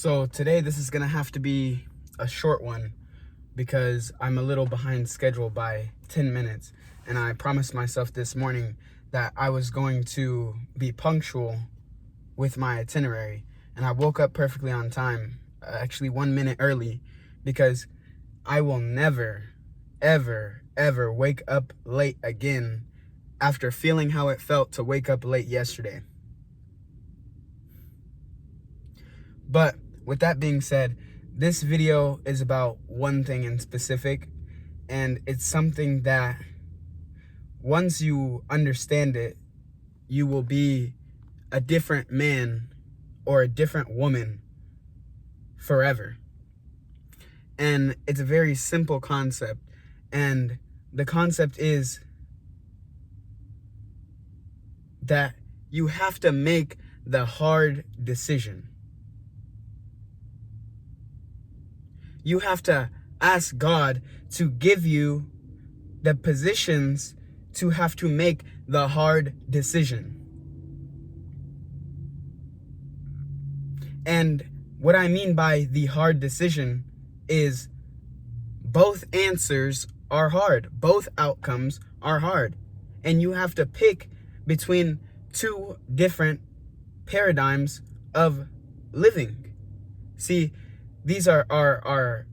So today this is gonna have to be a short one because I'm a little behind schedule by 10 minutes, and I promised myself this morning that I was going to be punctual with my itinerary, and I woke up perfectly on time, actually 1 minute early, because I will never, ever wake up late again after feeling how it felt to wake up late yesterday. But with that being said, this video is about one thing in specific, and it's something that once you understand it, you will be a different man or a different woman forever. And it's a very simple concept, and the concept is that you have to make the hard decision. You have to ask God to give you the positions to have to make the hard decision. And what I mean by the hard decision is both answers are hard. Both outcomes are hard. And you have to pick between two different paradigms of living. See, these are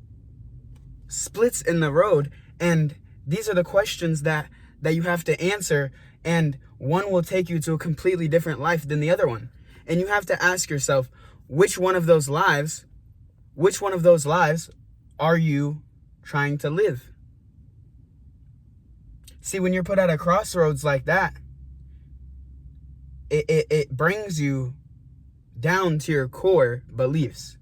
splits in the road, and these are the questions that you have to answer, and one will take you to a completely different life than the other one. And you have to ask yourself, which one of those lives are you trying to live? See, when you're put at a crossroads like that, it brings you down to your core beliefs.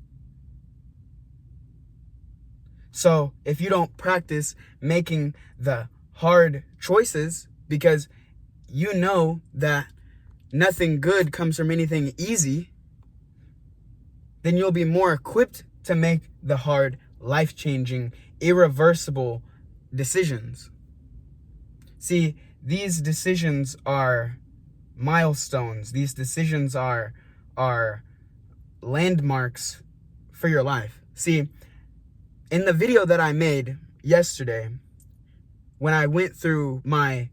So if you don't practice making the hard choices, because you know that nothing good comes from anything easy, then you'll be more equipped to make the hard, life-changing, irreversible decisions. See, these decisions are milestones. These decisions are landmarks for your life. See, in the video that I made yesterday, when I went through my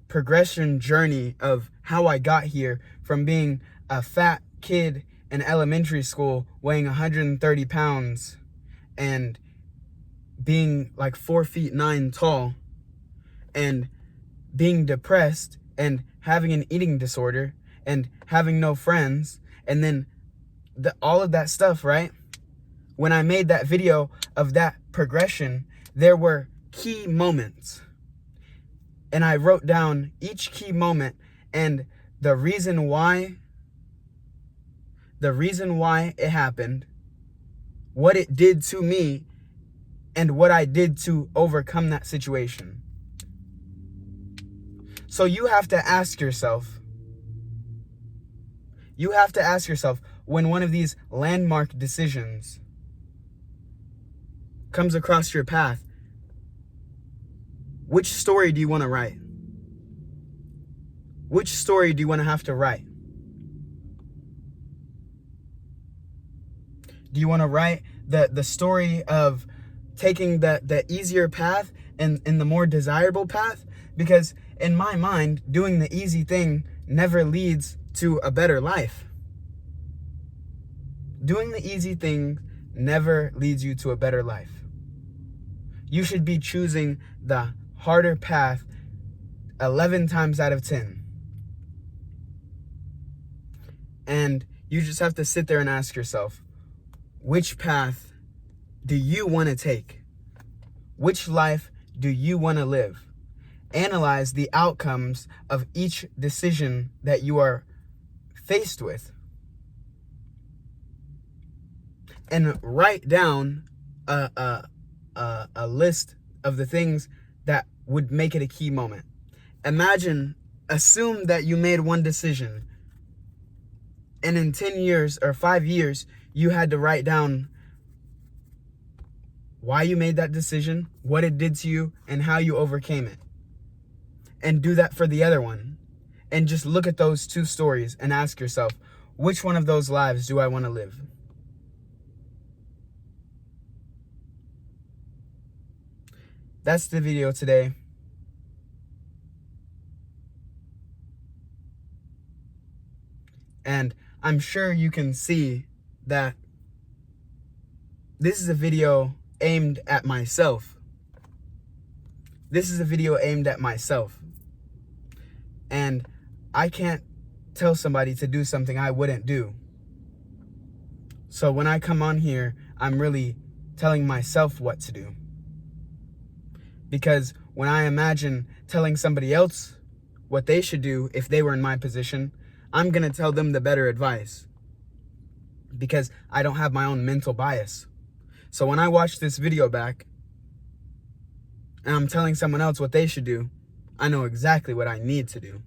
progression journey of how I got here from being a fat kid in elementary school weighing 130 pounds and being like 4'9" tall and being depressed and having an eating disorder and having no friends, and then all of that stuff, right? When I made that video of that progression, there were key moments. And I wrote down each key moment and the reason why it happened, what it did to me, and what I did to overcome that situation. So you have to ask yourself, when one of these landmark decisions comes across your path, which story do you want to write? Which story do you want to have to write? Do you want to write the story of taking the easier path and the more desirable path? Because in my mind, doing the easy thing never leads to a better life. Doing the easy thing never leads you to a better life. You should be choosing the harder path 11 times out of 10. And you just have to sit there and ask yourself, which path do you want to take? Which life do you want to live? Analyze the outcomes of each decision that you are faced with. And write down a list of the things that would make it a key moment. Assume that you made one decision, and in 10 years or 5 years, you had to write down why you made that decision, what it did to you, and how you overcame it. And do that for the other one. And just look at those two stories and ask yourself, which one of those lives do I want to live? that's the video today. And I'm sure you can see that this is a video aimed at myself. This is a video aimed at myself. And I can't tell somebody to do something I wouldn't do. So when I come on here, I'm really telling myself what to do. Because when I imagine telling somebody else what they should do if they were in my position, I'm going to tell them the better advice. Because I don't have my own mental bias. So when I watch this video back and I'm telling someone else what they should do, I know exactly what I need to do.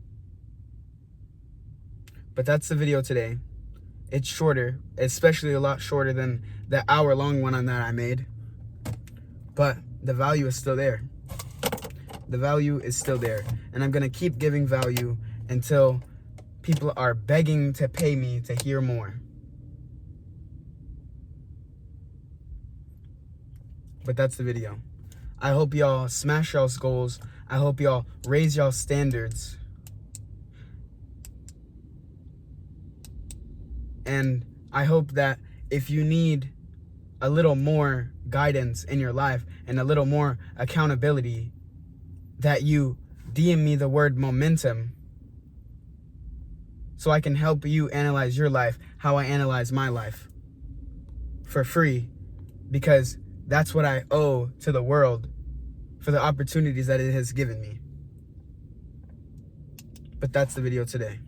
But that's the video today. It's shorter, especially a lot shorter than the hour-long one that I made. But the value is still there. The value is still there. And I'm going to keep giving value until people are begging to pay me to hear more. But that's the video. I hope y'all smash y'all's goals. I hope y'all raise y'all's standards. And I hope that if you need a little more guidance in your life and a little more accountability, that you DM me the word momentum so I can help you analyze your life how I analyze my life for free, because that's what I owe to the world for the opportunities that it has given me. But that's the video today.